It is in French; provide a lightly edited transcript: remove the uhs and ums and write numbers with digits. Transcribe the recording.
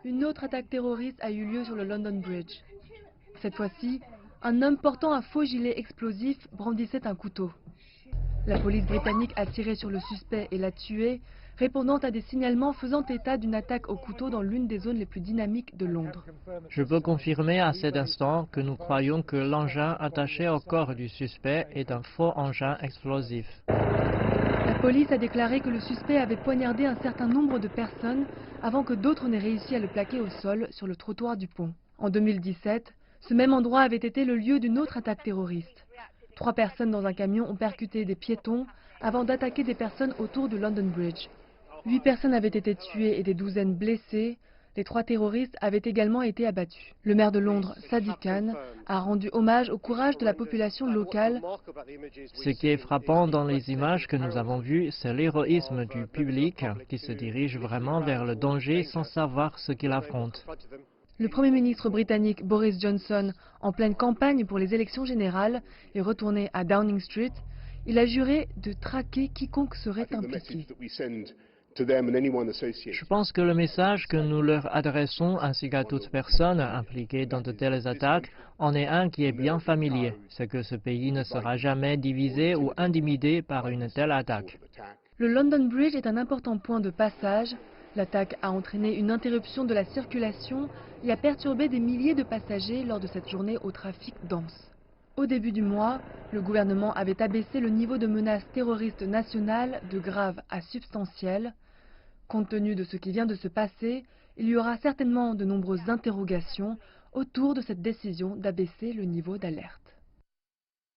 Une autre attaque terroriste a eu lieu sur le London Bridge. Cette fois-ci, un homme portant un faux gilet explosif brandissait un couteau. La police britannique a tiré sur le suspect et l'a tué, répondant à des signalements faisant état d'une attaque au couteau dans l'une des zones les plus dynamiques de Londres. Je peux confirmer à cet instant que nous croyons que l'engin attaché au corps du suspect est un faux engin explosif. La police a déclaré que le suspect avait poignardé un certain nombre de personnes avant que d'autres n'aient réussi à le plaquer au sol sur le trottoir du pont. En 2017, ce même endroit avait été le lieu d'une autre attaque terroriste. 3 personnes dans un camion ont percuté des piétons avant d'attaquer des personnes autour du London Bridge. 8 personnes avaient été tuées et des douzaines blessées. Les 3 terroristes avaient également été abattus. Le maire de Londres, Sadiq Khan, a rendu hommage au courage de la population locale. Ce qui est frappant dans les images que nous avons vues, c'est l'héroïsme du public qui se dirige vraiment vers le danger sans savoir ce qu'il affronte. Le Premier ministre britannique Boris Johnson, en pleine campagne pour les élections générales, est retourné à Downing Street. Il a juré de traquer quiconque serait impliqué. Je pense que le message que nous leur adressons ainsi qu'à toute personne impliquée dans de telles attaques en est un qui est bien familier, c'est que ce pays ne sera jamais divisé ou intimidé par une telle attaque. Le London Bridge est un important point de passage. L'attaque a entraîné une interruption de la circulation et a perturbé des milliers de passagers lors de cette journée au trafic dense. Au début du mois, le gouvernement avait abaissé le niveau de menace terroriste nationale de grave à substantiel. Compte tenu de ce qui vient de se passer, il y aura certainement de nombreuses interrogations autour de cette décision d'abaisser le niveau d'alerte.